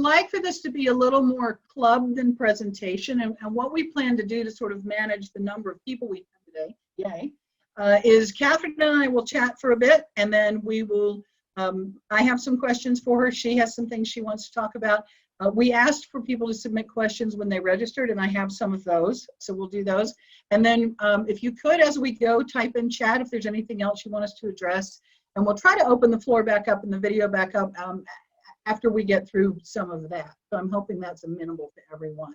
like for this to be a little more club than presentation. And what we plan to do to sort of manage the number of people we have today, yay, is Catherine and I will chat for a bit, and then we will, I have some questions for her. She has some things she wants to talk about. We asked for people to submit questions when they registered, and I have some of those, so we'll do those. And then if you could, as we go, type in chat if there's anything else you want us to address, and we'll try to open the floor back up and the video back up after we get through some of that. So I'm hoping that's amenable to everyone.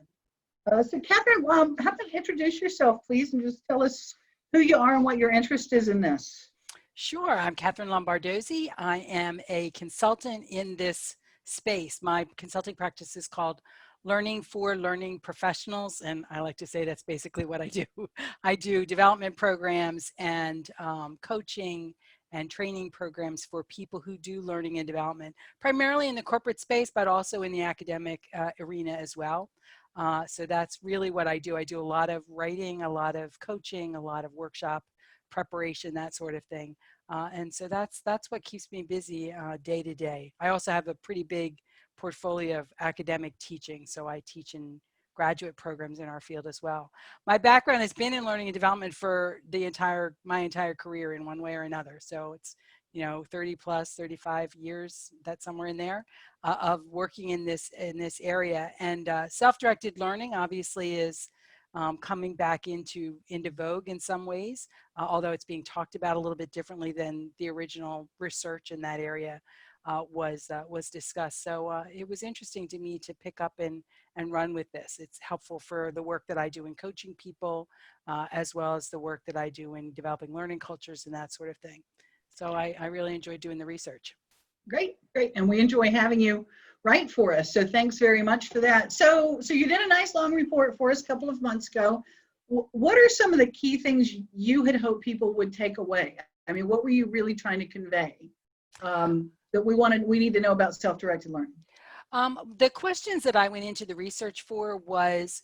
So Catherine, how about introduce yourself, please, and just tell us who you are and what your interest is in this. Sure, I'm Catherine Lombardozzi. I am a consultant in this space. My consulting practice is called Learning for Learning Professionals, and I like to say that's basically what I do. I do development programs and coaching and training programs for people who do learning and development, primarily in the corporate space, but also in the academic arena as well. So that's really what I do. I do a lot of writing, a lot of coaching, a lot of workshop preparation, that sort of thing. And so that's what keeps me busy day to day. I also have a pretty big portfolio of academic teaching. So I teach in graduate programs in our field as well. My background has been in learning and development for my entire career in one way or another. So it's, 30 plus 35 years, that's somewhere in there, of working in this area. And self-directed learning obviously is coming back into vogue in some ways, although it's being talked about a little bit differently than the original research in that area was discussed. So it was interesting to me to pick up and run with this. It's helpful for the work that I do in coaching people, as well as the work that I do in developing learning cultures and that sort of thing. So I really enjoyed doing the research. Great, great. And we enjoy having you write for us. So thanks very much for that. So you did a nice long report for us a couple of months ago. What are some of the key things you had hoped people would take away? I mean, what were you really trying to convey that we need to know about self-directed learning? The questions that I went into the research for was,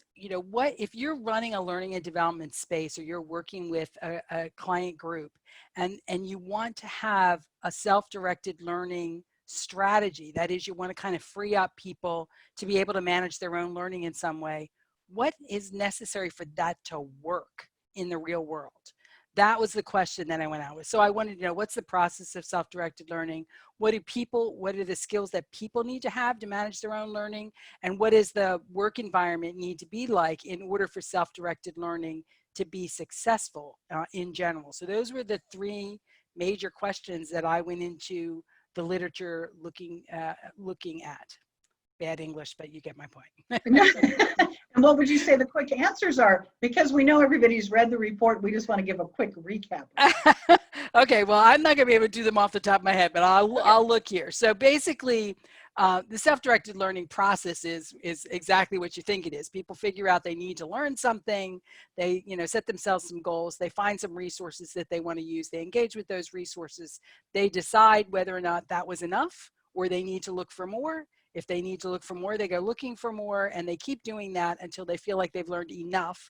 what if you're running a learning and development space, or you're working with a client group and you want to have a self-directed learning strategy, that is, you want to kind of free up people to be able to manage their own learning in some way, what is necessary for that to work in the real world? That was the question that I went out with. So I wanted to know, what's the process of self-directed learning? What are the skills that people need to have to manage their own learning? And what does the work environment need to be like in order for self-directed learning to be successful in general? So those were the three major questions that I went into the literature looking at. Bad English, but you get my point. And what would you say the quick answers are? Because we know everybody's read the report, we just want to give a quick recap. Okay, well, I'm not going to be able to do them off the top of my head, but I'll look here. So basically, the self-directed learning process is exactly what you think it is. People figure out they need to learn something. They set themselves some goals. They find some resources that they want to use. They engage with those resources. They decide whether or not that was enough, or they need to look for more. If they need to look for more, they go looking for more, and they keep doing that until they feel like they've learned enough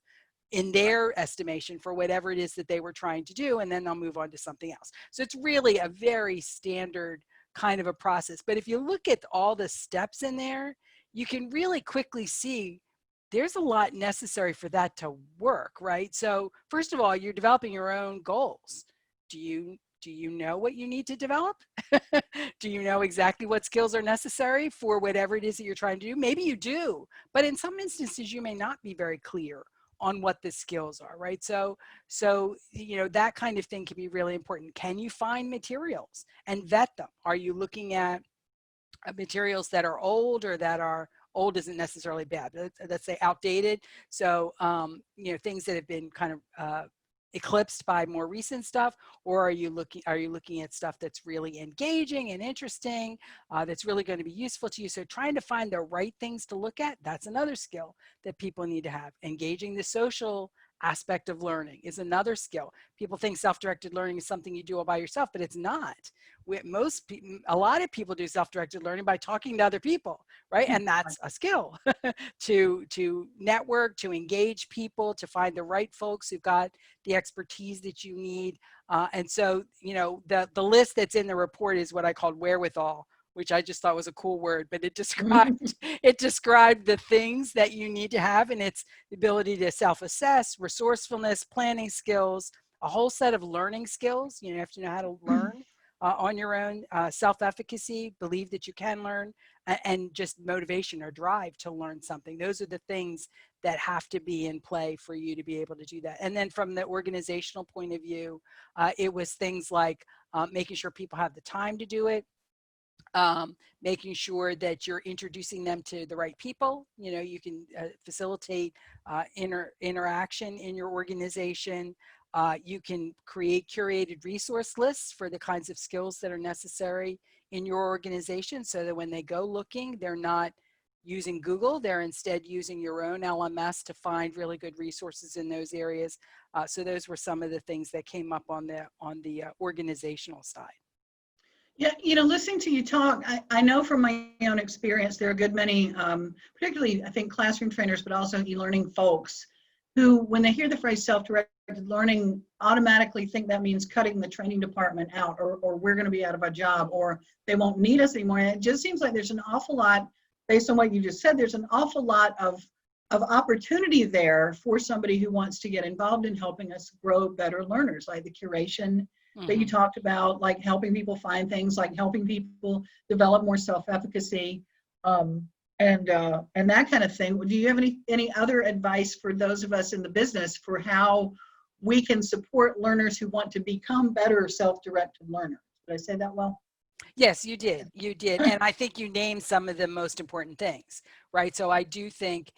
in their estimation for whatever it is that they were trying to do, and then they'll move on to something else. So it's really a very standard kind of a process. But if you look at all the steps in there, you can really quickly see there's a lot necessary for that to work, right? So first of all, you're developing your own goals. Do you know what you need to develop? Do you know exactly what skills are necessary for whatever it is that you're trying to do? Maybe you do, but in some instances you may not be very clear on what the skills are, right? So that kind of thing can be really important. Can you find materials and vet them? Are you looking at materials that are old, or that are old isn't necessarily bad, let's say outdated? So things that have been kind of eclipsed by more recent stuff, or are you looking at stuff that's really engaging and interesting, that's really going to be useful to you? So trying to find the right things to look at, that's another skill that people need to have. Engaging the social aspect of learning is another skill. People think self-directed learning is something you do all by yourself, but it's not. A lot of people do self-directed learning by talking to other people, right? And that's a skill to network, to engage people, to find the right folks who've got the expertise that you need. And so, the list that's in the report is what I called wherewithal, which I just thought was a cool word, but it described the things that you need to have, and it's the ability to self-assess, resourcefulness, planning skills, a whole set of learning skills. You have to know how to learn on your own, self-efficacy, believe that you can learn, and just motivation or drive to learn something. Those are the things that have to be in play for you to be able to do that. And then from the organizational point of view, it was things like making sure people have the time to do it, making sure that you're introducing them to the right people. You can facilitate interaction in your organization. You can create curated resource lists for the kinds of skills that are necessary in your organization, so that when they go looking, they're not using Google, they're instead using your own LMS to find really good resources in those areas. So those were some of the things that came up on the organizational side. Yeah, listening to you talk, I know from my own experience, there are a good many, particularly I think classroom trainers, but also e-learning folks who, when they hear the phrase self-directed learning, automatically think that means cutting the training department out, or we're going to be out of a job, or they won't need us anymore. And it just seems like there's an awful lot, based on what you just said, there's an awful lot of opportunity there for somebody who wants to get involved in helping us grow better learners, like the curation that you talked about, like helping people find things, like helping people develop more self-efficacy, and that kind of thing. Do you have any other advice for those of us in the business for how we can support learners who want to become better self-directed learners? Did I say that well? Yes, you did. You did. And I think you named some of the most important things, right? So I do think,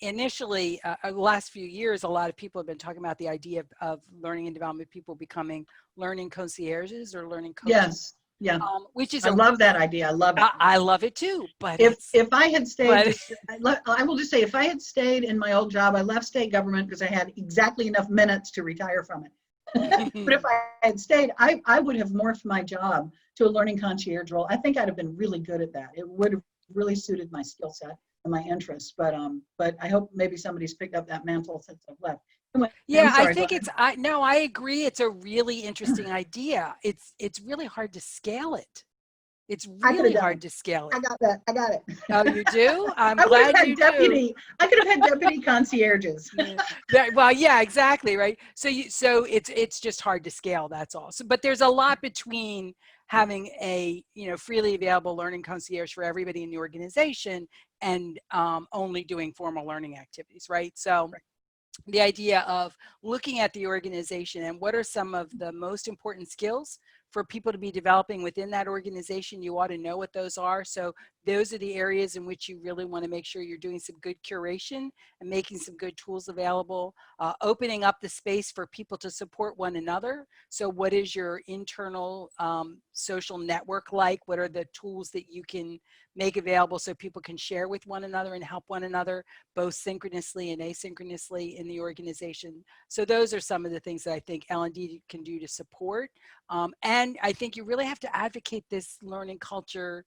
initially, the last few years, a lot of people have been talking about the idea of learning and development, people becoming learning concierges or learning coaches. Yes. Yeah. Which is I love that idea. I love it. I love it too. But if I had stayed, I will just say, if I had stayed in my old job, I left state government because I had exactly enough minutes to retire from it. But if I had stayed, I would have morphed my job to a learning concierge role. I think I'd have been really good at that. It would have really suited my skill set and my interests. But I hope maybe somebody's picked up that mantle since I've left. Yeah, I think I agree. It's a really interesting idea. It's really hard to scale it. It's really hard to scale it. I got that. I got it. Oh, you do? I'm glad you do. I could have had deputy concierges. Well, yeah, exactly, right. So it's just hard to scale. That's all. So, but there's a lot between having a freely available learning concierge for everybody in the organization and only doing formal learning activities, right? So. The idea of looking at the organization and what are some of the most important skills for people to be developing within that organization. You ought to know what those are. So those are the areas in which you really want to make sure you're doing some good curation and making some good tools available, opening up the space for people to support one another. So what is your internal social network like? What are the tools that you can make available so people can share with one another and help one another, both synchronously and asynchronously in the organization? So those are some of the things that I think L&D can do to support. And I think you really have to advocate this learning culture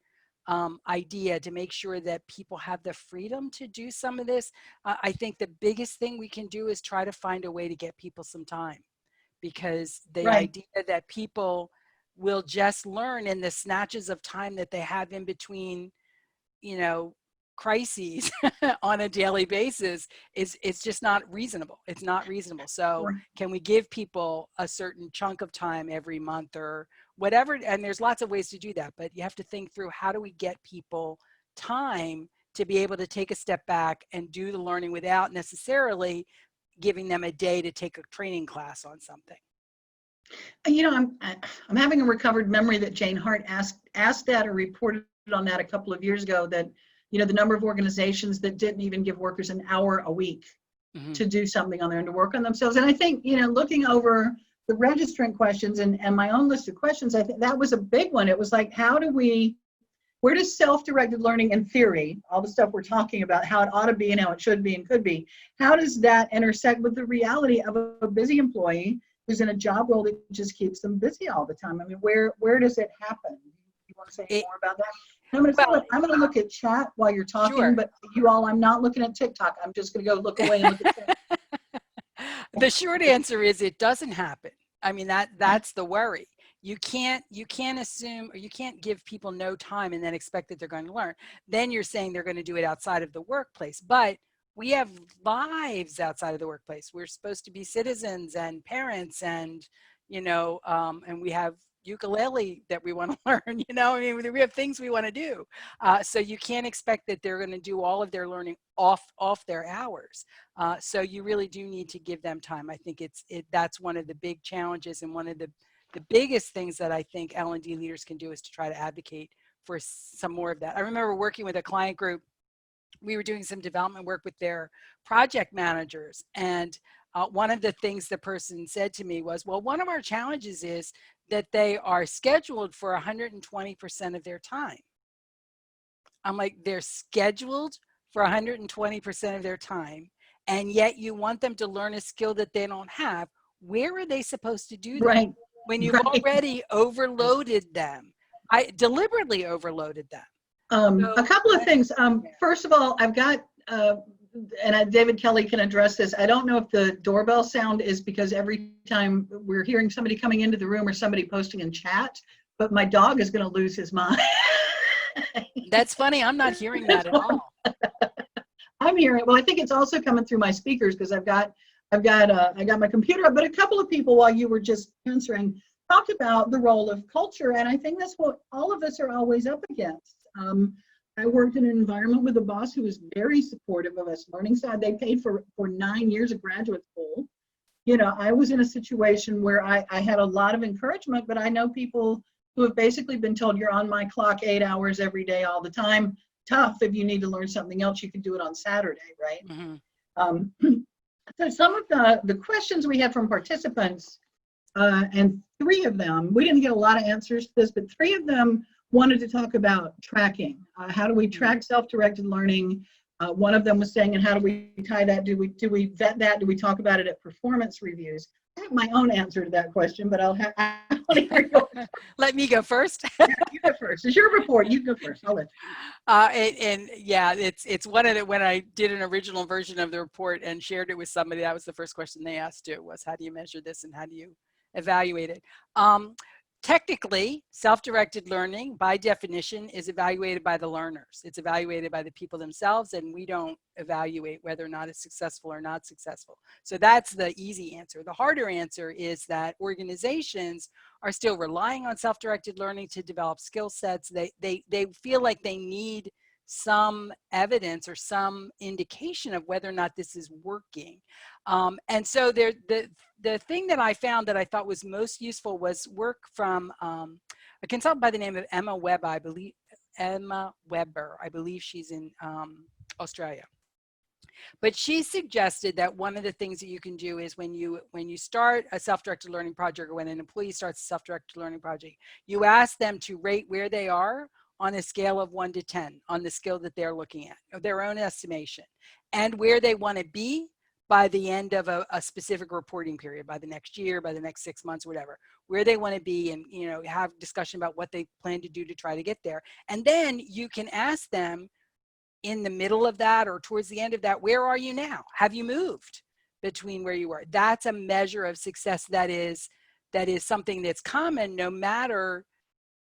idea to make sure that people have the freedom to do some of this. I think the biggest thing we can do is try to find a way to get people some time, because the idea that people will just learn in the snatches of time that they have in between, crises on a daily basis it's just not reasonable. It's not reasonable. So can we give people a certain chunk of time every month or whatever? And there's lots of ways to do that, but you have to think through, how do we get people time to be able to take a step back and do the learning without necessarily giving them a day to take a training class on something. I'm having a recovered memory that Jane Hart asked that or reported on that a couple of years ago, that the number of organizations that didn't even give workers an hour a week to do something on their own, to work on themselves. And I think, looking over the registrant questions and my own list of questions, I think that was a big one. It was like, where does self-directed learning in theory, all the stuff we're talking about, how it ought to be and how it should be and could be, how does that intersect with the reality of a busy employee who's in a job role that just keeps them busy all the time? I mean, where does it happen? You want to say more about that? I'm going to look at chat while you're talking, but you all, I'm not looking at TikTok. I'm just going to go look away and look at chat. The short answer is it doesn't happen. I mean, that's the worry. You can't assume, or you can't give people no time and then expect that they're going to learn. Then you're saying they're going to do it outside of the workplace. But we have lives outside of the workplace. We're supposed to be citizens and parents, and and we have ukulele that we want to learn. I mean, we have things we want to do. So you can't expect that they're going to do all of their learning off their hours. So you really do need to give them time. I think that's one of the big challenges, and one of the biggest things that I think L&D leaders can do is to try to advocate for some more of that. I remember working with a client group. We were doing some development work with their project managers. And one of the things the person said to me was, well, one of our challenges is that they are scheduled for 120% of their time. I'm like, they're scheduled for 120% of their time, and yet you want them to learn a skill that they don't have. Where are they supposed to do that? Right. When you've already overloaded them? I deliberately overloaded them. A couple of things. First of all, I've got, David Kelly can address this. I don't know if the doorbell sound is because every time we're hearing somebody coming into the room or somebody posting in chat, but my dog is going to lose his mind. That's funny. I'm not hearing that at all. I'm hearing it. Well, I think it's also coming through my speakers because I got my computer up. But a couple of people, while you were just answering, talked about the role of culture, and I think that's what all of us are always up against. I worked in an environment with a boss who was very supportive of us learning. So they paid for 9 years of graduate school. I was in a situation where I had a lot of encouragement, but I know people who have basically been told, you're on my clock 8 hours every day, all the time. Tough. If you need to learn something else, you can do it on Saturday, right? Mm-hmm. So some of the questions we had from participants, and 3 of them, we didn't get a lot of answers to this, but 3 of them wanted to talk about tracking. How do we track self-directed learning? One of them was saying, and how do we tie that? Do we vet that? Do we talk about it at performance reviews? I have my own answer to that question, but I want to hear yours. Let me go first. Yeah, you go first. It's your report. You go first. I'll let you. And yeah, it's one of the, when I did an original version of the report and shared it with somebody, that was the first question they asked too, was how do you measure this and how do you evaluate it? Technically, self-directed learning, by definition, is evaluated by the learners. It's evaluated by the people themselves, and we don't evaluate whether or not it's successful or not successful. So that's the easy answer. The harder answer is that organizations are still relying on self-directed learning to develop skill sets. They feel like they need some evidence or some indication of whether or not this is working. And so the thing that I found that I thought was most useful was work from a consultant by the name of Emma Weber. I believe she's in Australia. But she suggested that one of the things that you can do is when you start a self-directed learning project, or when an employee starts a self-directed learning project, you ask them to rate where they are on a scale of 1 to 10 on the skill that they're looking at, or their own estimation, and where they want to be by the end of a specific reporting period, by the next year, by the next 6 months, whatever, where they want to be, and have discussion about what they plan to do to try to get there. And then you can ask them in the middle of that or towards the end of that, where are you now? Have you moved between where you were? That's a measure of success. That is something that's common no matter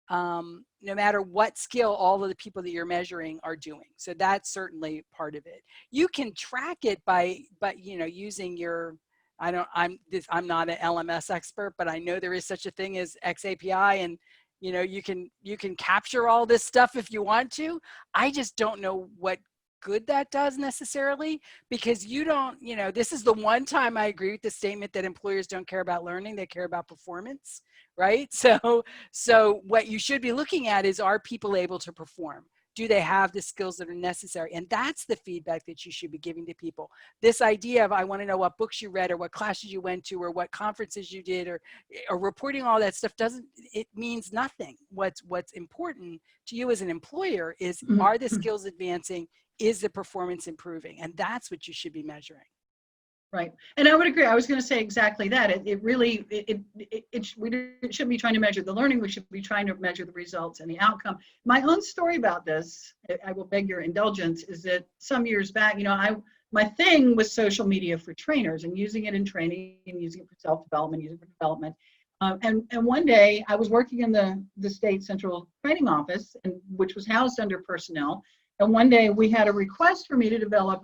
what skill all of the people that you're measuring are doing. So that's certainly part of it. You can track it by using your, I'm not an LMS expert, but I know there is such a thing as XAPI, and you can capture all this stuff if you want to. I just don't know what good that does necessarily, because you don't, this is the one time I agree with the statement that employers don't care about learning, they care about performance, right? So what you should be looking at is, are people able to perform? Do they have the skills that are necessary? And that's the feedback that you should be giving to people. This idea of, I want to know what books you read, or what classes you went to, or what conferences you did, or reporting all that stuff, it means nothing. What's important to you as an employer is, are the skills advancing? Is the performance improving? And that's what you should be measuring. Right. And I would agree. I was going to say exactly that. We shouldn't be trying to measure the learning. We should be trying to measure the results and the outcome. My own story about this, I will beg your indulgence, is that some years back, my thing was social media for trainers, and using it in training, and using it for self-development, using it for development. And one day I was working in the state central training office, and which was housed under personnel. And one day we had a request for me to develop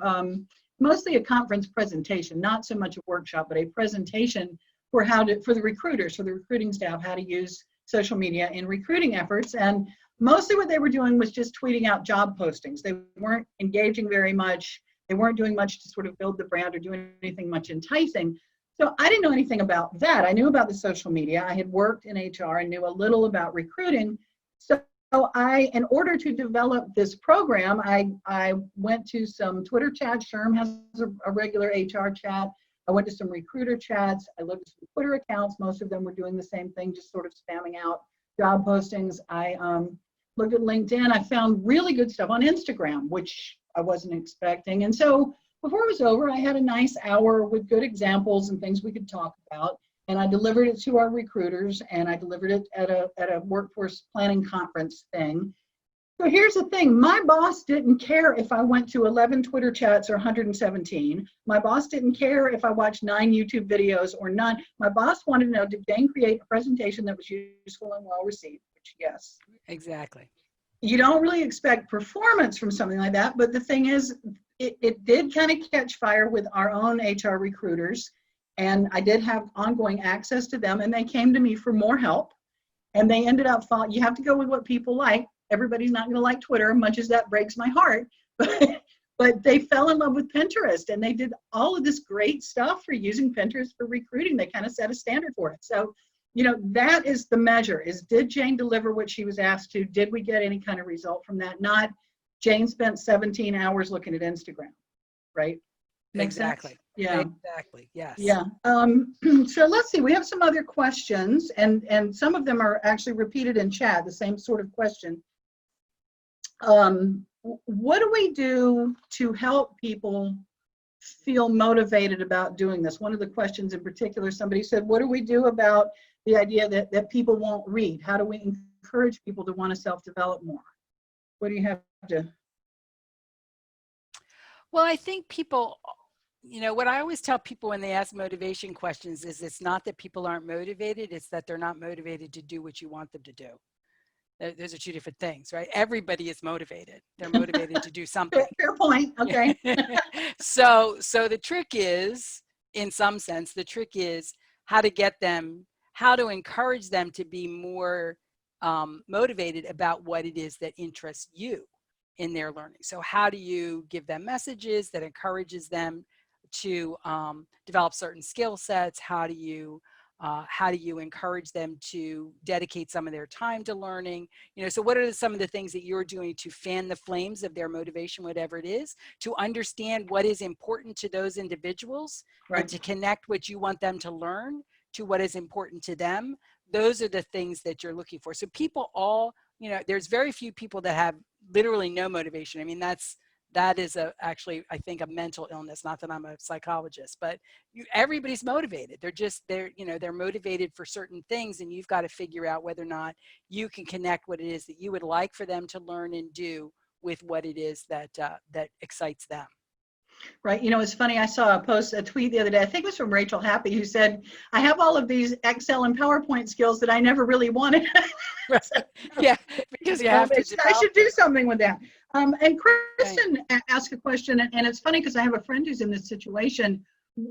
mostly a conference presentation, not so much a workshop, but a presentation for for the recruiters, for the recruiting staff, how to use social media in recruiting efforts. And mostly what they were doing was just tweeting out job postings. They weren't engaging very much. They weren't doing much to sort of build the brand or doing anything much enticing. So I didn't know anything about that. I knew about the social media. I had worked in HR and knew a little about recruiting. So in order to develop this program, I went to some Twitter chats. SHRM has a regular HR chat. I went to some recruiter chats. I looked at some Twitter accounts. Most of them were doing the same thing, just sort of spamming out job postings. I looked at LinkedIn. I found really good stuff on Instagram, which I wasn't expecting. And so before it was over, I had a nice hour with good examples and things we could talk about. And I delivered it to our recruiters, and I delivered it at a workforce planning conference thing. So here's the thing. My boss didn't care if I went to 11 Twitter chats or 117. My boss didn't care if I watched 9 YouTube videos or none. My boss wanted to know, did Jane create a presentation that was useful and well received? Which, yes. Exactly. You don't really expect performance from something like that, but the thing is, it did kind of catch fire with our own HR recruiters, and I did have ongoing access to them, and they came to me for more help, and they ended up following. You have to go with what people like. Everybody's not going to like Twitter, much as that breaks my heart, but they fell in love with Pinterest, and they did all of this great stuff for using Pinterest for recruiting. They kind of set a standard for it. So, you know, that is the measure, is did Jane deliver what she was asked to? Did we get any kind of result from that? Not Jane spent 17 hours looking at Instagram, right? Makes Exactly. sense? Yeah. Exactly. Yes. Yeah. So let's see, we have some other questions, and some of them are actually repeated in chat, the same sort of question. What do we do to help people feel motivated about doing this? One of the questions in particular, somebody said, what do we do about the idea that people won't read? How do we encourage people to want to self-develop more? What do you have to? Well, I think people, you know, what I always tell people when they ask motivation questions is it's not that people aren't motivated, it's that they're not motivated to do what you want them to do. Those are two different things, right? Everybody is motivated. They're motivated to do something. Fair point. Okay. So the trick is, in some sense, the trick is how to get them, how to encourage them to be more motivated about what it is that interests you in their learning. So how do you give them messages that encourages them to develop certain skill sets? How do you encourage them to dedicate some of their time to learning? You know, so what are some of the things that you're doing to fan the flames of their motivation, whatever it is, to understand what is important to those individuals, Right. and to connect what you want them to learn to what is important to them? Those are the things that you're looking for. So people all, you know, there's very few people that have literally no motivation. I mean, that is actually, I think, a mental illness. Not that I'm a psychologist, but everybody's motivated. They're motivated for certain things, and you've got to figure out whether or not you can connect what it is that you would like for them to learn and do with what it is that excites them. Right. You know, it's funny. I saw a tweet the other day. I think it was from Rachel Happy, who said, I have all of these Excel and PowerPoint skills that I never really wanted. Right. Yeah, because you have to. I should do something with that. And Kristen asked a question, and it's funny because I have a friend who's in this situation.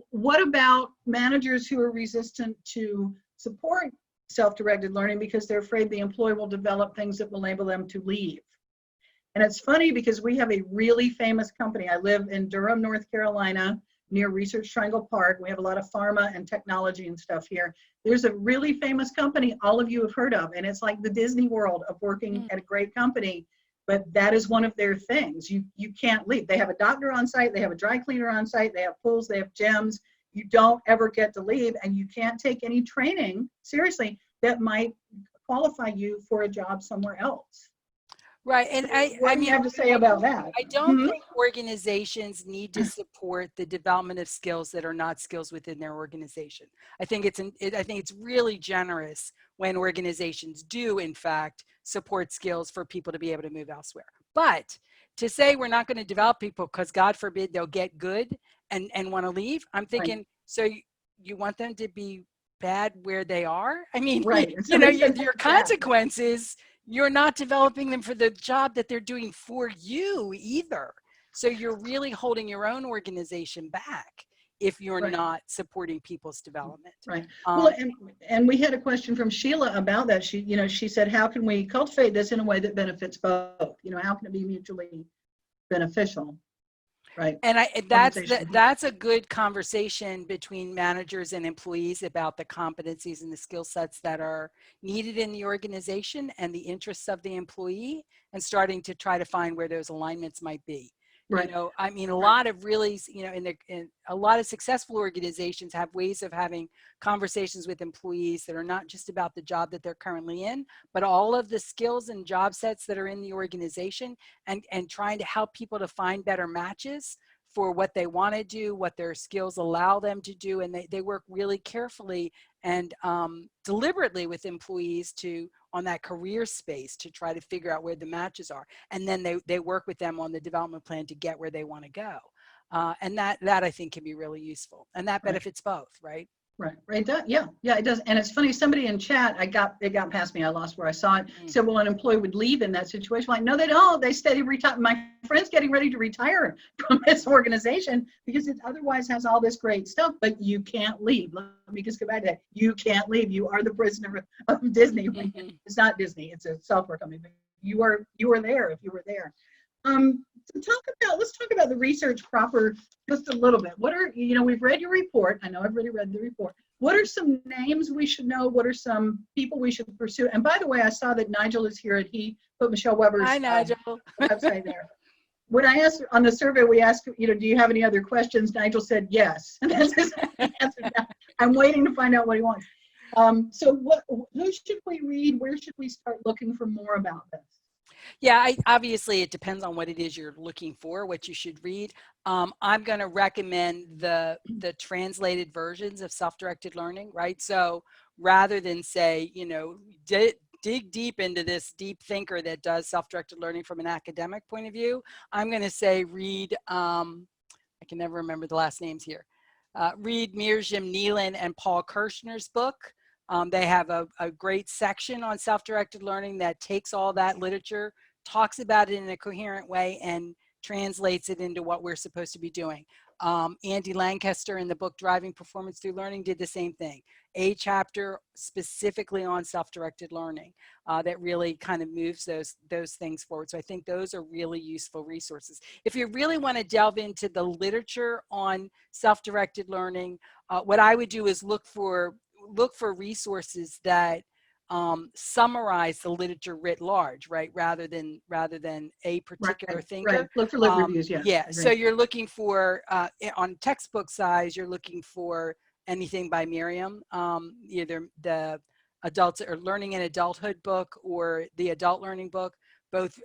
What about managers who are resistant to support self-directed learning because they're afraid the employee will develop things that will enable them to leave? And it's funny because we have a really famous company. I live in Durham, North Carolina, near Research Triangle Park. We have a lot of pharma and technology and stuff here. There's a really famous company all of you have heard of, and it's like the Disney World of working at a great company, but that is one of their things. You can't leave. They have a doctor on site, they have a dry cleaner on site, they have pools, they have gyms. You don't ever get to leave, and you can't take any training, seriously, that might qualify you for a job somewhere else. Right. And what do you have to say about that? I don't think organizations need to support the development of skills that are not skills within their organization. I think it's really generous when organizations do, in fact, support skills for people to be able to move elsewhere. But to say we're not going to develop people because God forbid they'll get good and want to leave, I'm thinking, right. So you want them to be bad where they are. I mean, Right. And you know, somebody said your that's bad. consequence is you're not developing them for the job that they're doing for you either. So you're really holding your own organization back if you're Right. not supporting people's development. Right. Well, Um, and we had a question from Sheila about that. She said, how can we cultivate this in a way that benefits both? How can it be mutually beneficial? Right. And Conversation. that's a good conversation between managers and employees about the competencies and the skill sets that are needed in the organization and the interests of the employee, and starting to try to find where those alignments might be. Right. I mean, a lot of really, in a lot of successful organizations have ways of having conversations with employees that are not just about the job that they're currently in, but all of the skills and job sets that are in the organization, and trying to help people to find better matches for what they want to do, what their skills allow them to do. And they work really carefully and deliberately with employees on that career space to try to figure out where the matches are. And then they work with them on the development plan to get where they want to go. And that I think can be really useful. And that benefits both, right? Right. Right. Yeah. It does. And it's funny, somebody in chat, it got past me. I lost where I saw it. Said, well, an employee would leave in that situation. Like, no, they don't. They steady retire. My friend's getting ready to retire from this organization because it otherwise has all this great stuff, but you can't leave. Let me just go back to that. You can't leave. You are the prisoner of Disney. Mm-hmm. It's not Disney. It's a software company. But you are there if you were there. Let's talk about the research proper just a little bit. What are, we've read your report. I know I've already read the report. What are some names we should know? What are some people we should pursue? And by the way, I saw that Nigel is here and he put Michelle Weber's Hi, Nigel. website there. When I asked on the survey, we asked, do you have any other questions? Nigel said yes. And that's his answer. I'm waiting to find out what he wants. So who should we read? Where should we start looking for more about this? Yeah, obviously it depends on what it is you're looking for, what you should read. I'm going to recommend the translated versions of self-directed learning, right? So rather than say, dig deep into this deep thinker that does self-directed learning from an academic point of view, I'm going to say read, I can never remember the last names here. Read Mirjam Nealon and Paul Kirshner's book. They have a great section on self-directed learning that takes all that literature, talks about it in a coherent way, and translates it into what we're supposed to be doing. Andy Lancaster in the book Driving Performance Through Learning did the same thing. A chapter specifically on self-directed learning that really kind of moves those things forward. So I think those are really useful resources. If you really want to delve into the literature on self-directed learning, what I would do is look for resources that summarize the literature writ large, right? Rather than a particular thinker. Right. Look for lit reviews. Yes. Yeah. So you're looking for on textbook size, you're looking for anything by Miriam, either the adults or learning in adulthood book or the adult learning book. Both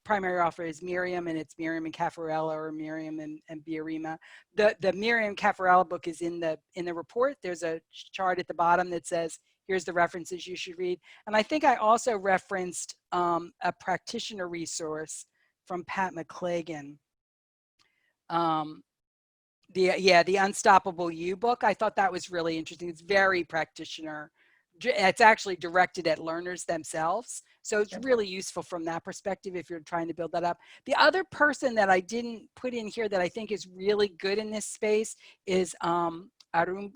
primary author is Miriam, and it's Miriam and Caffarella, or Miriam and Biarima. The Miriam Caffarella book is in the report. There's a chart at the bottom that says, here's the references you should read. And I think I also referenced a practitioner resource from Pat McClagan. The Unstoppable You book. I thought that was really interesting. It's very practitioner. It's actually directed at learners themselves. So it's really useful from that perspective if you're trying to build that up. The other person that I didn't put in here that I think is really good in this space is Arun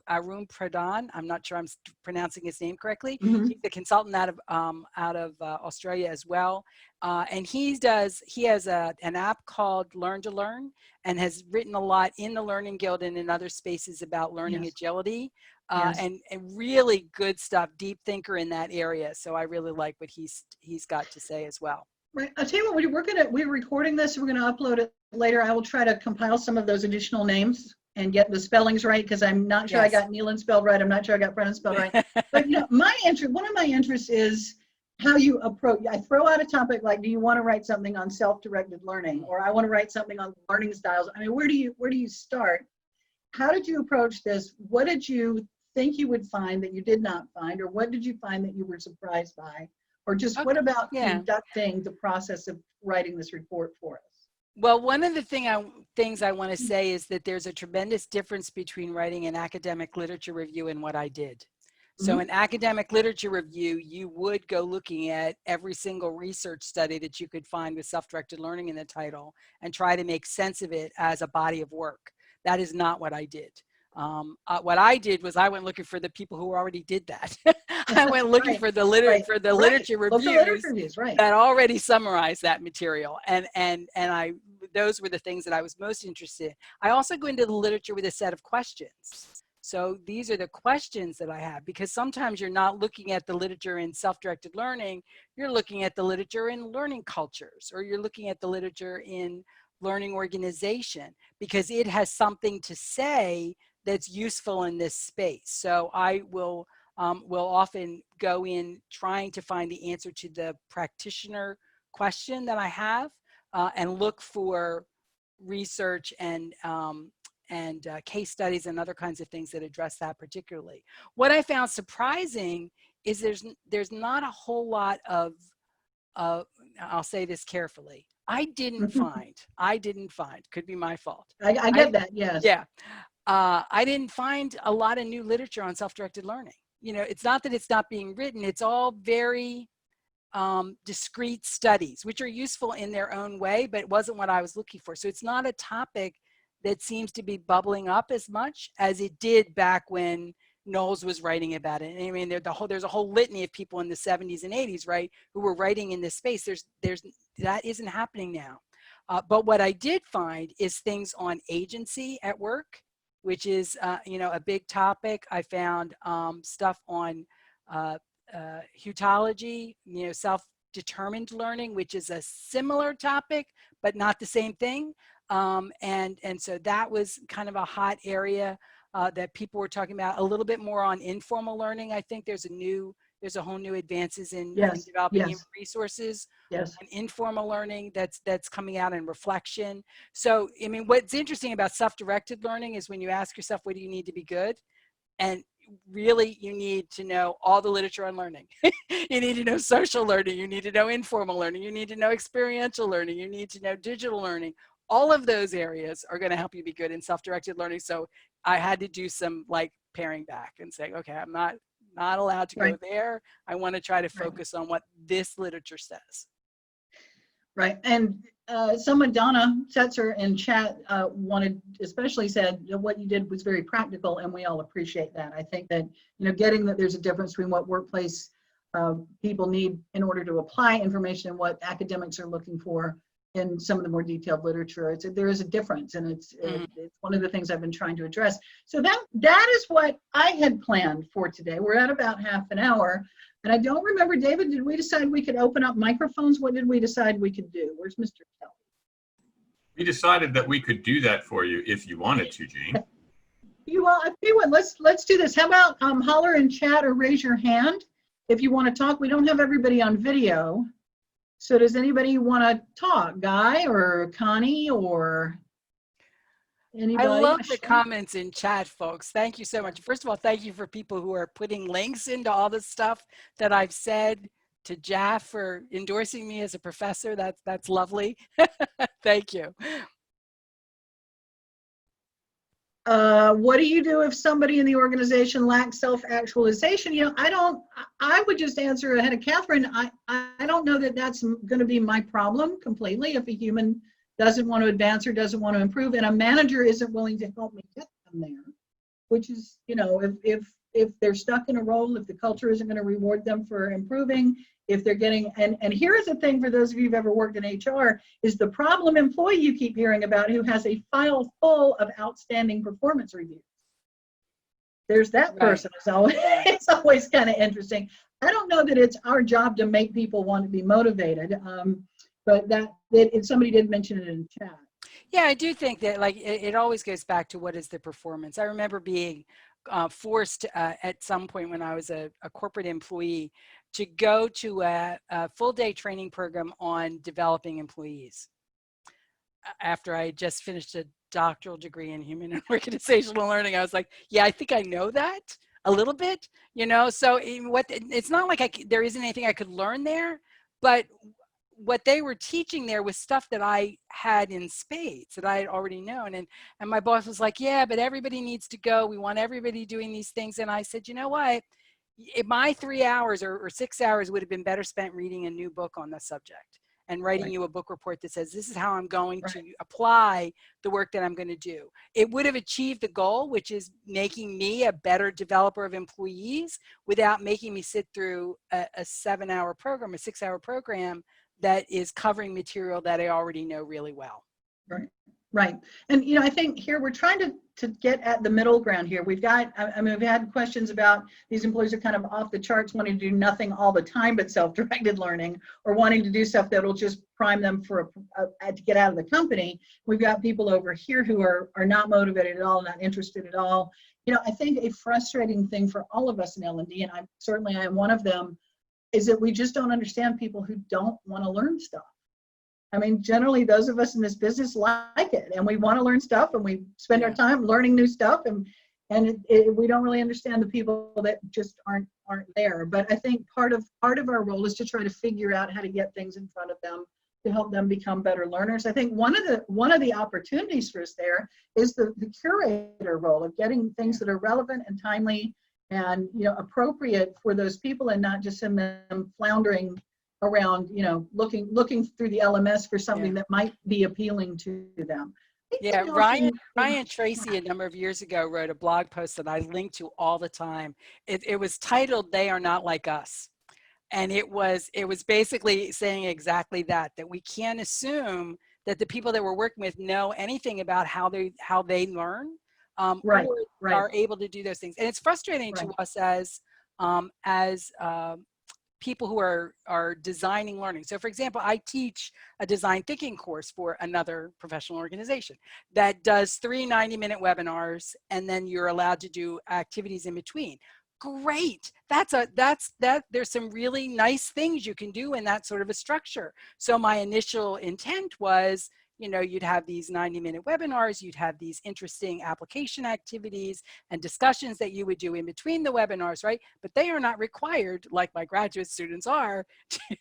Pradhan. I'm not sure I'm pronouncing his name correctly. Mm-hmm. He's the consultant out of Australia as well. And he has an app called Learn to Learn, and has written a lot in the Learning Guild and in other spaces about learning agility. And really good stuff, deep thinker in that area. So I really like what he's got to say as well. Right. I'll tell you what, we're recording this. We're going to upload it later. I will try to compile some of those additional names and get the spellings right, because I'm not sure I got Nealon spelled right. I'm not sure I got Brennan spelled right. But one of my interests is how you approach. I throw out a topic like, do you want to write something on self-directed learning, or I want to write something on learning styles? I mean, where do you start? How did you approach this? What did you think you would find that you did not find, or what did you find that you were surprised by, or just what about conducting the process of writing this report for us? Well, one of the things I want to say is that there's a tremendous difference between writing an academic literature review and what I did. So in academic literature review, you would go looking at every single research study that you could find with self-directed learning in the title and try to make sense of it as a body of work. That is not what I did. What I did was I went looking for the people who already did that. I went looking for the literature reviews that already summarize that material, and those were the things that I was most interested in. I also go into the literature with a set of questions. So these are the questions that I have, because sometimes you're not looking at the literature in self-directed learning, you're looking at the literature in learning cultures, or you're looking at the literature in learning organization, because it has something to say that's useful in this space. So I will often go in trying to find the answer to the practitioner question that I have, and look for research and case studies and other kinds of things that address that particularly. What I found surprising is there's not a whole lot of, I'll say this carefully, I didn't find, could be my fault. I get that, yes. Yeah. I didn't find a lot of new literature on self-directed learning. You know, it's not that it's not being written, it's all very discrete studies, which are useful in their own way, but it wasn't what I was looking for. So it's not a topic that seems to be bubbling up as much as it did back when Knowles was writing about it. And I mean, there's a whole litany of people in the 70s and 80s, right, who were writing in this space. That isn't happening now. But what I did find is things on agency at work, which is, you know, a big topic. I found stuff on hutology, you know, self-determined learning, which is a similar topic, but not the same thing. And so that was kind of a hot area that people were talking about. A little bit more on informal learning. I think there's a whole new advances in developing human resources. Yes. And informal learning that's coming out in reflection. So, I mean, what's interesting about self-directed learning is when you ask yourself, what do you need to be good? And really, you need to know all the literature on learning. You need to know social learning. You need to know informal learning. You need to know experiential learning. You need to know digital learning. All of those areas are going to help you be good in self-directed learning. So I had to do some like paring back and saying, okay, I'm not allowed to go there. I want to try to focus on what this literature says. Right. And someone, Donna Setzer in chat, especially said what you did was very practical, and we all appreciate that. I think that, you know, getting that there's a difference between what workplace people need in order to apply information and what academics are looking for in some of the more detailed literature. There is a difference, and it's one of the things I've been trying to address. So that is what I had planned for today. We're at about half an hour. And I don't remember, David, did we decide we could open up microphones? What did we decide we could do? Where's Mr. Kelly? We decided that we could do that for you if you wanted to, Jane. I tell you what, let's do this. How about holler in chat or raise your hand if you want to talk. We don't have everybody on video. So does anybody want to talk? Guy or Connie or anybody? I love the comments in chat, folks. Thank you so much. First of all, thank you for people who are putting links into all the stuff that I've said, to Jaff for endorsing me as a professor. That's lovely. Thank you. What do you do if somebody in the organization lacks self-actualization? You know, I would just answer ahead of Catherine. I don't know that that's going to be my problem completely if a human doesn't want to advance or doesn't want to improve, and a manager isn't willing to help me get them there, which is, you know, if they're stuck in a role, if the culture isn't going to reward them for improving, if they're getting, and here's the thing for those of you who've ever worked in HR, is the problem employee you keep hearing about who has a file full of outstanding performance reviews. There's that person. It's always kind of interesting. I don't know that it's our job to make people want to be motivated, but somebody did mention it in chat. Yeah, I do think that, like, it always goes back to what is the performance. I remember being forced at some point when I was a corporate employee to go to a full-day training program on developing employees after I had just finished a doctoral degree in human and organizational learning. I was like, yeah, I think I know that a little bit, you know. So it's not like there isn't anything I could learn there, but what they were teaching there was stuff that I had in spades that I had already known. And my boss was like, yeah, but everybody needs to go. We want everybody doing these things. And I said, you know what? my 3 hours or 6 hours would have been better spent reading a new book on the subject and writing you a book report that says, this is how I'm going to apply the work that I'm going to do. It would have achieved the goal, which is making me a better developer of employees without making me sit through a 7-hour program, a 6-hour program that is covering material that I already know really well. Right. Right. And, you know, I think here we're trying to get at the middle ground here. We've got, I mean, we've had questions about these employees are kind of off the charts, wanting to do nothing all the time but self-directed learning, or wanting to do stuff that will just prime them for to get out of the company. We've got people over here who are not motivated at all, not interested at all. You know, I think a frustrating thing for all of us in L&D, and I am one of them, is that we just don't understand people who don't want to learn stuff. I mean, generally, those of us in this business like it, and we want to learn stuff, and we spend our time learning new stuff, and we don't really understand the people that just aren't there. But I think part of our role is to try to figure out how to get things in front of them to help them become better learners. I think one of the opportunities for us there is the curator role of getting things that are relevant and timely and, you know, appropriate for those people, and not just send them floundering around, you know, looking through the LMS for something that might be appealing to them. Yeah, Ryan Tracy a number of years ago wrote a blog post that I link to all the time. It was titled "They Are Not Like Us," and it was basically saying exactly that we can't assume that the people that we're working with know anything about how they learn, or are able to do those things. And it's frustrating to us as people who are designing learning. So for example, I teach a design thinking course for another professional organization that does 3 90-minute webinars, and then you're allowed to do activities in between. Great. There's some really nice things you can do in that sort of a structure. So my initial intent was, you know, you'd have these 90-minute webinars, you'd have these interesting application activities and discussions that you would do in between the webinars, right? But they are not required, like my graduate students are,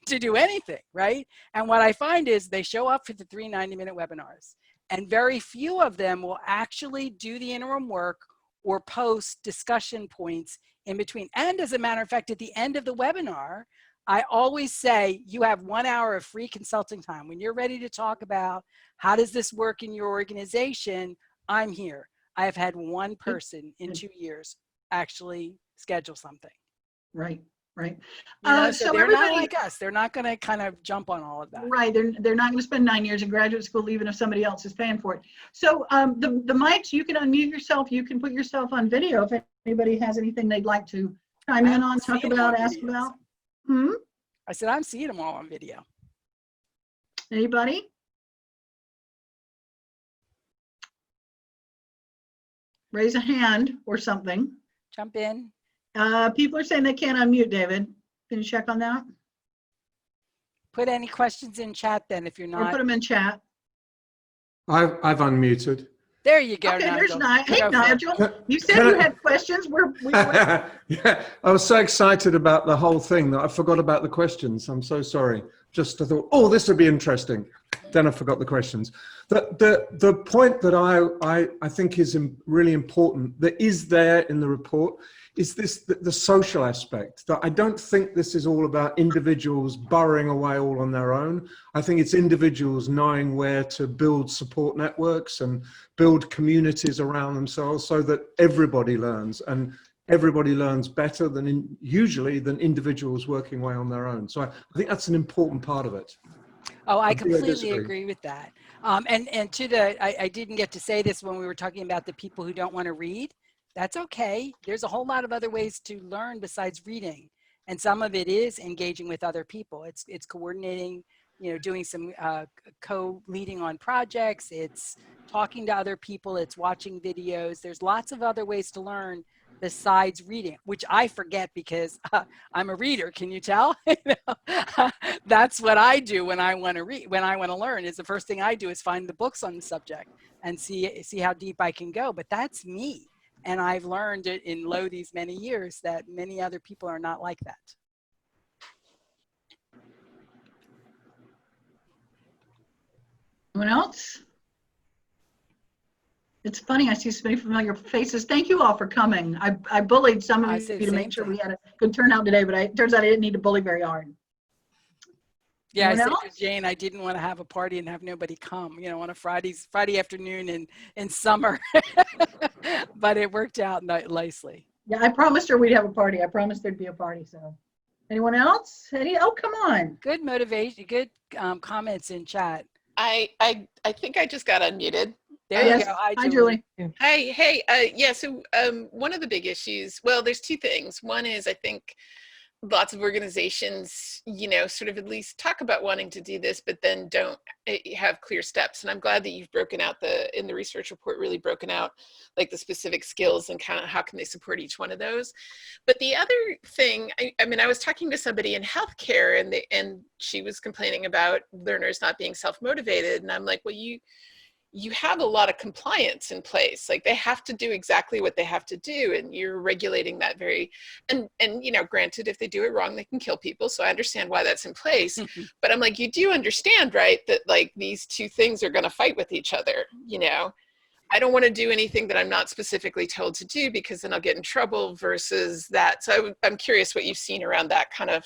to do anything, right? And what I find is they show up for the 3 90-minute webinars, and very few of them will actually do the interim work or post discussion points in between. And as a matter of fact, at the end of the webinar, I always say, you have 1 hour of free consulting time. When you're ready to talk about how does this work in your organization, I'm here. I have had one person in 2 years actually schedule something. Right. You know, so they're not like us. They're not going to kind of jump on all of that. Right. They're not going to spend 9 years in graduate school, even if somebody else is paying for it. So the mics, you can unmute yourself. You can put yourself on video if anybody has anything they'd like to chime in on, talk about, ask about. I said, I'm seeing them all on video. Anybody? Raise a hand or something. Jump in. People are saying they can't unmute, David. Can you check on that? Put any questions in chat then if you're not. Or put them in chat. I've unmuted. There you go. Okay, Nigel. there's Nigel. Hey, Nigel. You said you had questions. Yeah, I was so excited about the whole thing that I forgot about the questions. I'm so sorry. Just I thought, oh, this would be interesting. Then I forgot the questions. The point that I think is really important that is there in the report is the social aspect. That I don't think this is all about individuals burrowing away all on their own. I think it's individuals knowing where to build support networks and build communities around themselves so that everybody learns, and everybody learns better usually than individuals working away on their own. So I think that's an important part of it. Oh, I completely agree with that. And I didn't get to say this when we were talking about the people who don't want to read. That's okay. There's a whole lot of other ways to learn besides reading. And some of it is engaging with other people. It's coordinating, you know, doing some co-leading on projects. It's talking to other people. It's watching videos. There's lots of other ways to learn besides reading, which I forget because I'm a reader. Can you tell? That's what I do when I want to read, when I want to learn. Is the first thing I do is find the books on the subject and see how deep I can go. But that's me. And I've learned it in these many years that many other people are not like that. Anyone else? It's funny, I see so many familiar faces. Thank you all for coming. I bullied some I of said you the to same make sure thing. we had a good turnout today, but it turns out I didn't need to bully very hard. Yeah, I Anyone said else? to Jane, I didn't want to have a party and have nobody come, you know, on a Friday afternoon in summer, but it worked out nicely. Yeah, I promised her we'd have a party. I promised there'd be a party, so. Anyone else? Oh, come on. Good motivation, good comments in chat. I think I just got unmuted. There you Yes. go. Hi, Hi, Julie. Julie. Hi, hey, yeah, so one of the big issues, well, there's two things. One is I think lots of organizations, you know, sort of at least talk about wanting to do this, but then don't have clear steps. And I'm glad that you've broken out in the research report, really broken out like the specific skills and kind of how can they support each one of those. But the other thing, I mean, I was talking to somebody in healthcare and she was complaining about learners not being self-motivated. And I'm like, well, you have a lot of compliance in place. Like they have to do exactly what they have to do, and you're regulating that and you know, granted, if they do it wrong, they can kill people. So I understand why that's in place. But I'm like, you do understand, right, that like these two things are going to fight with each other. You know, I don't want to do anything that I'm not specifically told to do because then I'll get in trouble versus that. So I'm curious what you've seen around that kind of.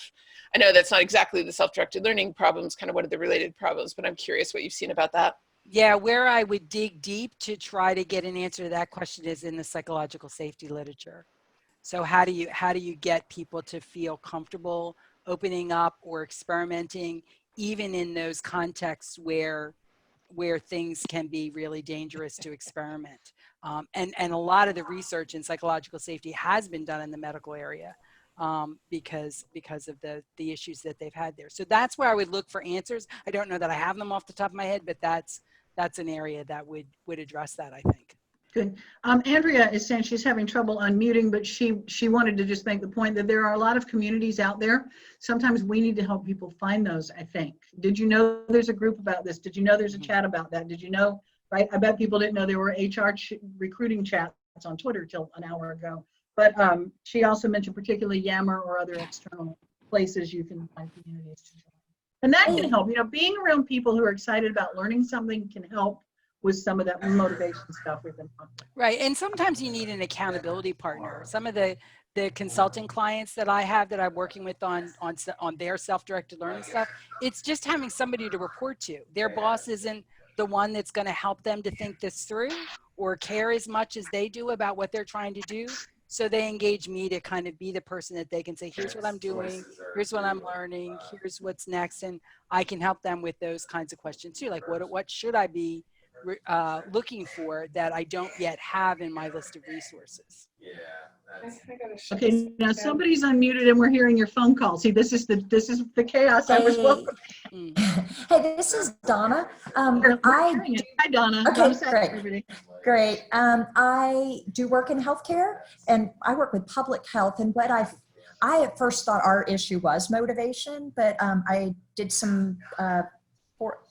I know that's not exactly the self-directed learning problems, kind of one of the related problems, but I'm curious what you've seen about that. Yeah, where I would dig deep to try to get an answer to that question is in the psychological safety literature. So how do you get people to feel comfortable opening up or experimenting, even in those contexts where things can be really dangerous to experiment? And a lot of the research in psychological safety has been done in the medical area because of the issues that they've had there. So that's where I would look for answers. I don't know that I have them off the top of my head, but that's an area that would address that, I think. Good. Andrea is saying she's having trouble unmuting, but she wanted to just make the point that there are a lot of communities out there. Sometimes we need to help people find those, I think. Did you know there's a group about this? Did you know there's a chat about that? Did you know, right? I bet people didn't know there were HR recruiting chats on Twitter till an hour ago. But she also mentioned particularly Yammer or other external places you can find communities to join. And that can help. You know, being around people who are excited about learning something can help with some of that motivation stuff we've been talking about. Right, and sometimes you need an accountability partner. Some of the consulting clients that I have that I'm working with on their self-directed learning stuff, it's just having somebody to report to. Their boss isn't the one that's going to help them to think this through or care as much as they do about what they're trying to do. So they engage me to kind of be the person that they can say, here's what I'm doing, here's what I'm learning, here's what's next. And I can help them with those kinds of questions too. Like what should I be looking for that I don't yet have in my list of resources? Okay, now somebody's unmuted and we're hearing your phone call. See, this is the chaos I was welcoming. Hey, this is Donna. Hi, Donna. Okay, great. I do work in healthcare, and I work with public health. And what I at first thought our issue was motivation, but I did some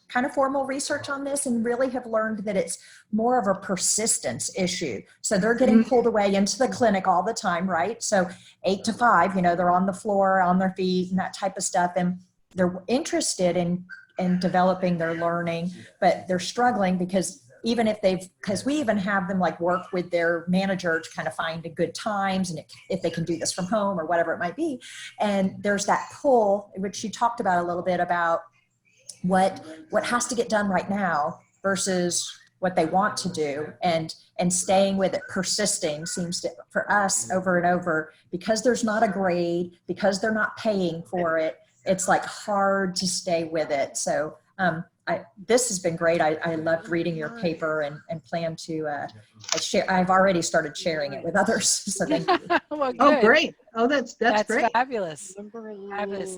kind of formal research on this and really have learned that it's more of a persistence issue. So they're getting pulled away into the clinic all the time, right? So 8 to 5, you know, they're on the floor, on their feet and that type of stuff. And they're interested in developing their learning, but they're struggling because even if because we even have them like work with their manager to kind of find a good times and if they can do this from home or whatever it might be. And there's that pull, which you talked about a little bit about what has to get done right now versus what they want to do, and staying with it, persisting seems to, for us over and over, because there's not a grade, because they're not paying for it, it's like hard to stay with it. So this has been great. I loved reading your paper and plan to share. I've already started sharing it with others. So thank you. Well, Oh, great. Oh, that's great. Fabulous. Fabulous.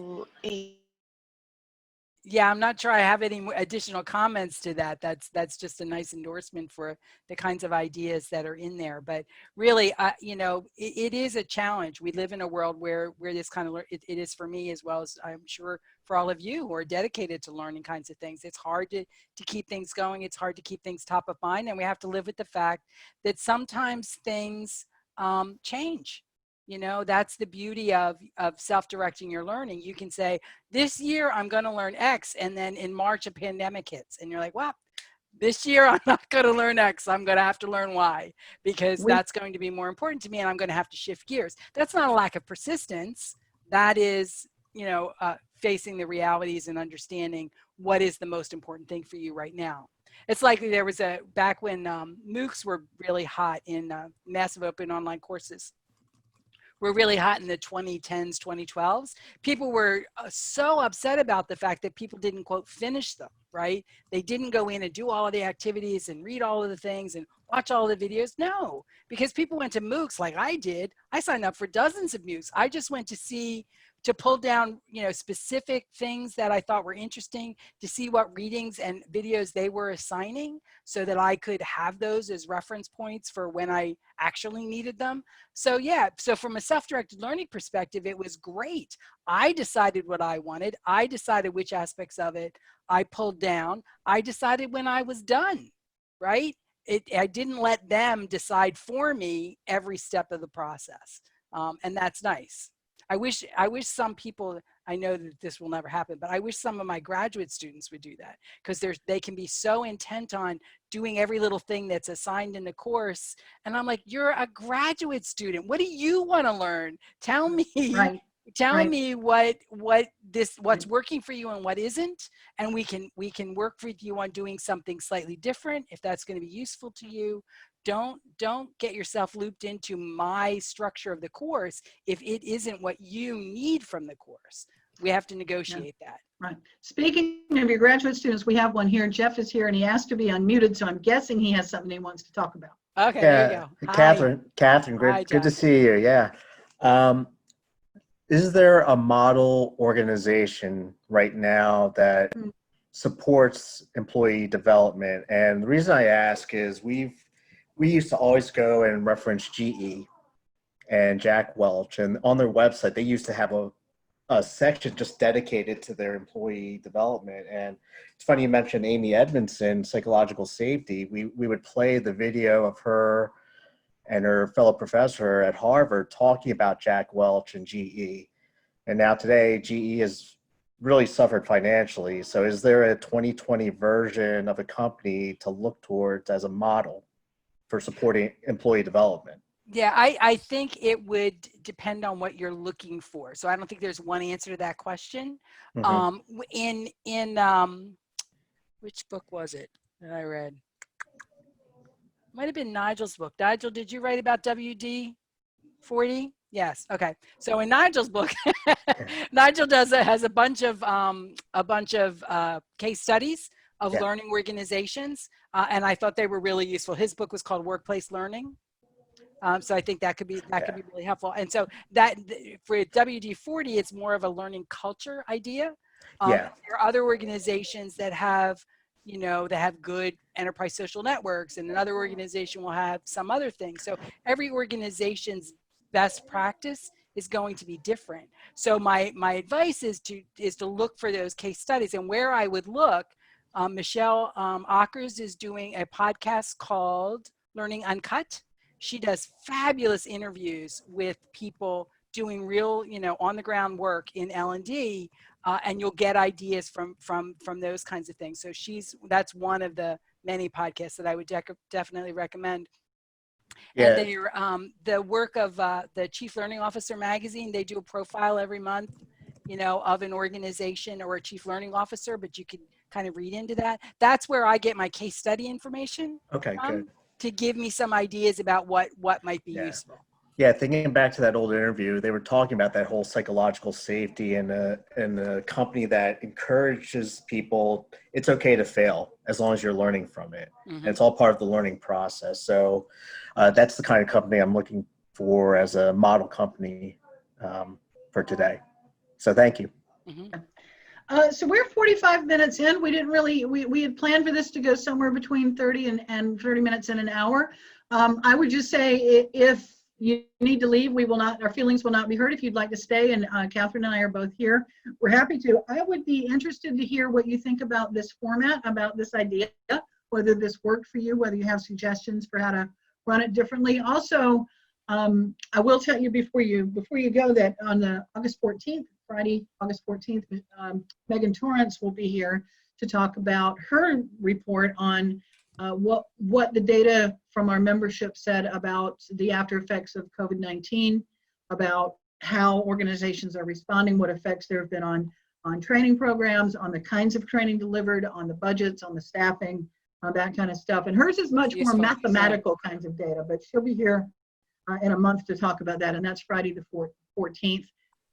Yeah, I'm not sure I have any additional comments to that. That's just a nice endorsement for the kinds of ideas that are in there. But really, you know, it is a challenge. We live in a world where this kind of it is for me, as well as I'm sure for all of you who are dedicated to learning kinds of things. It's hard to keep things going. It's hard to keep things top of mind, and we have to live with the fact that sometimes things change. You know, that's the beauty of self-directing your learning. You can say, this year I'm going to learn X, and then in March a pandemic hits and you're like, well, This year, I'm not going to learn X. I'm going to have to learn Y because We- that's going to be more important to me, and I'm going to have to shift gears. That's not a lack of persistence. That is, facing the realities and understanding what is the most important thing for you right now. It's like there was back when MOOCs were really hot in massive open online courses. Were really hot in the 2010s, 2012s. People were so upset about the fact that people didn't, quote, finish them, right? They didn't go in and do all of the activities and read all of the things and watch all the videos. No, because people went to MOOCs like I did. I signed up for dozens of MOOCs. I just went to pull down, specific things that I thought were interesting, to see what readings and videos they were assigning so that I could have those as reference points for when I actually needed them. So yeah, so from a self-directed learning perspective, it was great. I decided what I wanted. I decided which aspects of it I pulled down. I decided when I was done, right? I didn't let them decide for me every step of the process. And that's nice. I wish some people, I know that this will never happen, but I wish some of my graduate students would do that, because they can be so intent on doing every little thing that's assigned in the course. And I'm like, you're a graduate student. What do you want to learn? Tell me, Right. tell Right. me what's working for you and what isn't. And we can work with you on doing something slightly different if that's going to be useful to you. Don't get yourself looped into my structure of the course if it isn't what you need from the course. We have to negotiate that. Right. Speaking of your graduate students, we have one here. Jeff is here and he asked to be unmuted, so I'm guessing he has something he wants to talk about. Okay, there you go. Hi. Catherine, Hi, good to Jeff. see you. Yeah. Is there a model organization right now that supports employee development? And the reason I ask is we used to always go and reference GE and Jack Welch, and on their website, they used to have a section just dedicated to their employee development. And it's funny you mentioned Amy Edmondson, psychological safety. We would play the video of her and her fellow professor at Harvard talking about Jack Welch and GE. And now today, GE has really suffered financially. So is there a 2020 version of a company to look towards as a model for supporting employee development? Yeah, I think it would depend on what you're looking for. So I don't think there's one answer to that question. Mm-hmm. In which book was it that I read? Might have been Nigel's book. Nigel, did you write about WD-40? Yes. Okay. So in Nigel's book, Nigel has a bunch of case studies of learning organizations, and I thought they were really useful. His book was called Workplace Learning. So I think that could be really helpful. And so that for WD-40, it's more of a learning culture idea. There are other organizations that have, that have good enterprise social networks, and another organization will have some other thing. So every organization's best practice is going to be different. So my advice is to look for those case studies, and where I would look. Michelle Ockers is doing a podcast called Learning Uncut. She does fabulous interviews with people doing real, on the ground work in L&D, and you'll get ideas from those kinds of things. So that's one of the many podcasts that I would definitely recommend. Yeah. And the work of the Chief Learning Officer magazine, they do a profile every month, of an organization or a Chief Learning Officer, but you can kind of read into that. That's where I get my case study information. Okay, good. To give me some ideas about what might be useful. Yeah, thinking back to that old interview, they were talking about that whole psychological safety and a company that encourages people, it's okay to fail as long as you're learning from it. Mm-hmm. And it's all part of the learning process. So that's the kind of company I'm looking for as a model company for today. So thank you. Mm-hmm. So we're 45 minutes in. We didn't really, we had planned for this to go somewhere between 30 and 30 minutes and an hour. I would just say if you need to leave, our feelings will not be hurt. If you'd like to stay, and Catherine and I are both here, we're happy to. I would be interested to hear what you think about this format, about this idea, whether this worked for you, whether you have suggestions for how to run it differently. Also, I will tell you before you go that on the August 14th, Friday, August 14th, Megan Torrance will be here to talk about her report on what the data from our membership said about the after effects of COVID-19, about how organizations are responding, what effects there have been on training programs, on the kinds of training delivered, on the budgets, on the staffing, that kind of stuff. And hers is much more mathematical kinds of data, but she'll be here in a month to talk about that, and that's Friday the 14th.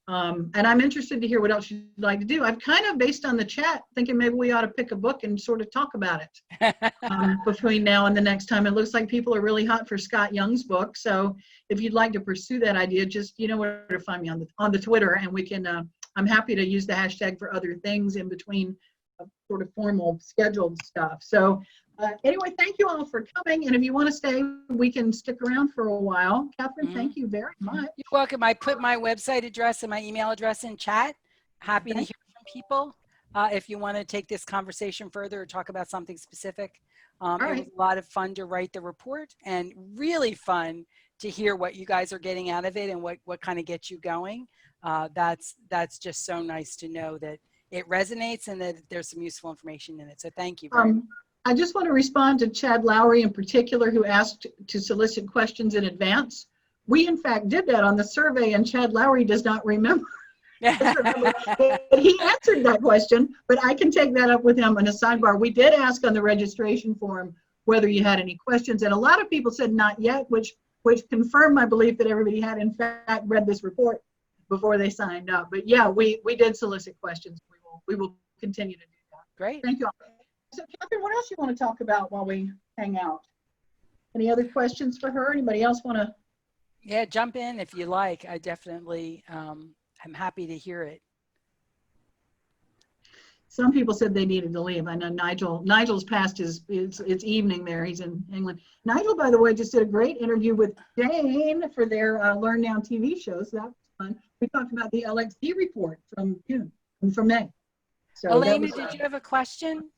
And I'm interested to hear what else you'd like to do. I've kind of, based on the chat, thinking maybe we ought to pick a book and sort of talk about it between now and the next time. It looks like people are really hot for Scott Young's book. So if you'd like to pursue that idea, just, you know where to find me on the Twitter, and we can, I'm happy to use the hashtag for other things in between sort of formal scheduled stuff. So anyway, thank you all for coming. And if you want to stay, we can stick around for a while. Catherine, thank you very much. You're welcome. I put my website address and my email address in chat. Happy to hear from people if you want to take this conversation further or talk about something specific. It was a lot of fun to write the report, and really fun to hear what you guys are getting out of it and what kind of gets you going. That's just so nice to know that it resonates and that there's some useful information in it. So thank you very much. I just want to respond to Chad Lowry in particular, who asked to solicit questions in advance. We in fact did that on the survey, and Chad Lowry does not remember. But he answered that question, but I can take that up with him in a sidebar. We did ask on the registration form whether you had any questions, and a lot of people said not yet, which confirmed my belief that everybody had in fact read this report before they signed up. But yeah, we did solicit questions. We will continue to do that. Great. Thank you all. So Catherine, what else you want to talk about while we hang out? Any other questions for her? Anybody else want to? Yeah, jump in if you like. I definitely, I'm happy to hear it. Some people said they needed to leave. I know Nigel's past his it's evening there. He's in England. Nigel, by the way, just did a great interview with Jane for their Learn Now TV show. So that was fun. We talked about the LXD report from June, from May. So Elena, did you have a question?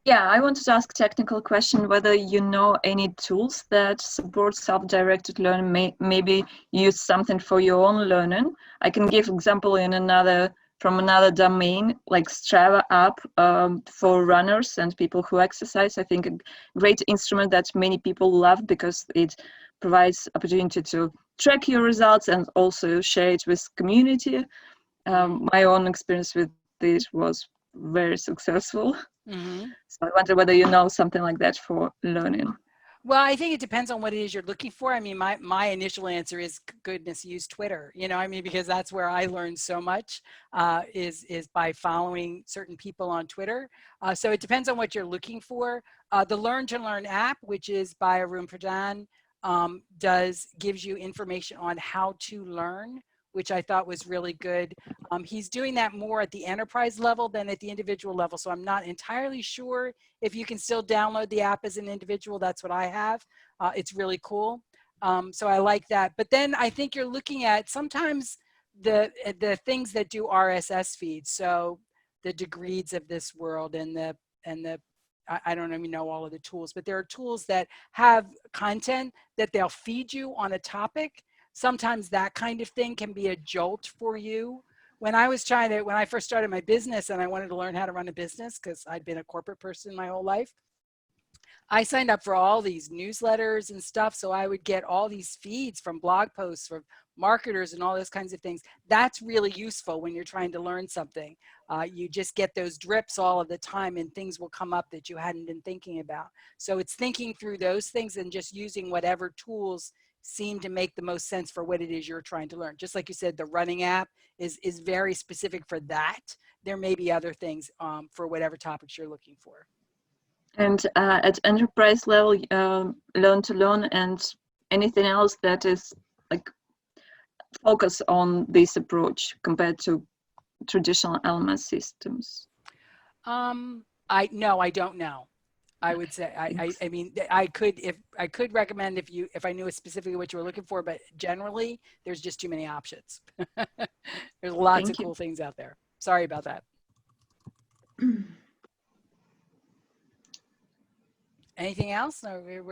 Yeah, I wanted to ask a technical question, whether you know any tools that support self-directed learning, maybe use something for your own learning. I can give example from another domain, like Strava app for runners and people who exercise. I think a great instrument that many people love because it provides opportunity to track your results and also share it with community. My own experience with this was very successful. Mm-hmm. So I wonder whether you know something like that for learning. Well, I think it depends on what it is you're looking for. I mean, my initial answer is, goodness, use Twitter. You know, I mean, because that's where I learned so much is by following certain people on Twitter. So it depends on what you're looking for. The Learn to Learn app, which is by Arun Pradhan, gives you information on how to learn, which I thought was really good. He's doing that more at the enterprise level than at the individual level. So I'm not entirely sure if you can still download the app as an individual. That's what I have. It's really cool. So I like that. But then I think you're looking at sometimes the things that do RSS feeds. So the Degrees of this world and the I don't even know all of the tools, but there are tools that have content that they'll feed you on a topic. Sometimes that kind of thing can be a jolt for you. When I first started my business and I wanted to learn how to run a business because I'd been a corporate person my whole life, I signed up for all these newsletters and stuff. So I would get all these feeds from blog posts from marketers and all those kinds of things. That's really useful when you're trying to learn something. You just get those drips all of the time and things will come up that you hadn't been thinking about. So it's thinking through those things and just using whatever tools seem to make the most sense for what it is you're trying to learn. Just like you said, the running app is very specific for that. There may be other things for whatever topics you're looking for. And at enterprise level, Learn to Learn and anything else that is like focus on this approach compared to traditional LMS systems? I don't know. I would say I mean I could recommend if I knew specifically what you were looking for, but generally there's just too many options. There's lots of cool things out there. Sorry about that. Anything else? No, I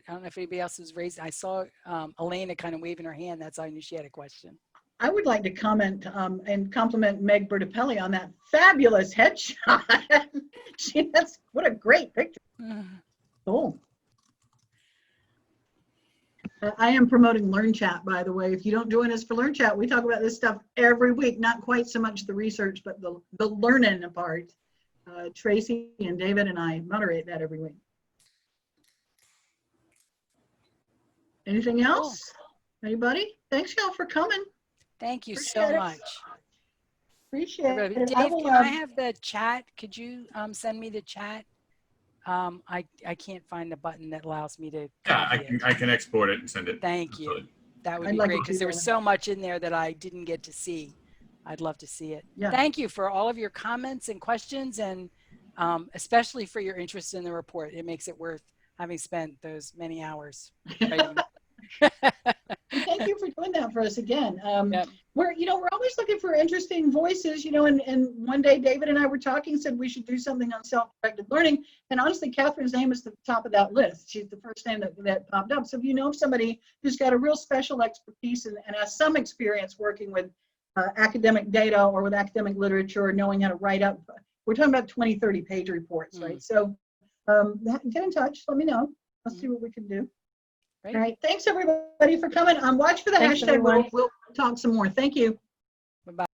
don't know if anybody else was raised. I saw Elena kind of waving her hand. That's how I knew she had a question. I would like to comment and compliment Meg Bertapelli on that fabulous headshot. What a great picture. Cool. I am promoting Learnchat, by the way. If you don't join us for Learnchat, we talk about this stuff every week. Not quite so much the research, but the learning part. Tracy and David and I moderate that every week. Anything else? Anybody? Thanks, y'all, for coming. Thank you Appreciate so it. much. Appreciate it. Dave, will, can I have the chat? Could you send me the chat? I can't find the button that allows me to Yeah, copy it. I can export it and send it. Thank you. That would I'd be like great to because see there was that. so much in there that I didn't get to see. I'd love to see it. Yeah. Thank you for all of your comments and questions, and especially for your interest in the report. It makes it worth having spent those many hours writing. Thank you for doing that for us again. Yep. We're always looking for interesting voices, and one day David and I were talking, said we should do something on self-directed learning. And honestly, Catherine's name is at the top of that list. She's the first name that popped up. So if you know somebody who's got a real special expertise and has some experience working with academic data or with academic literature or knowing how to write up, we're talking about 20, 30 page reports, right? So get in touch, let me know. I'll see what we can do. Great. All right, thanks everybody for coming. Watch for the Thanks, hashtag. everyone. We'll talk some more. Thank you. Bye-bye.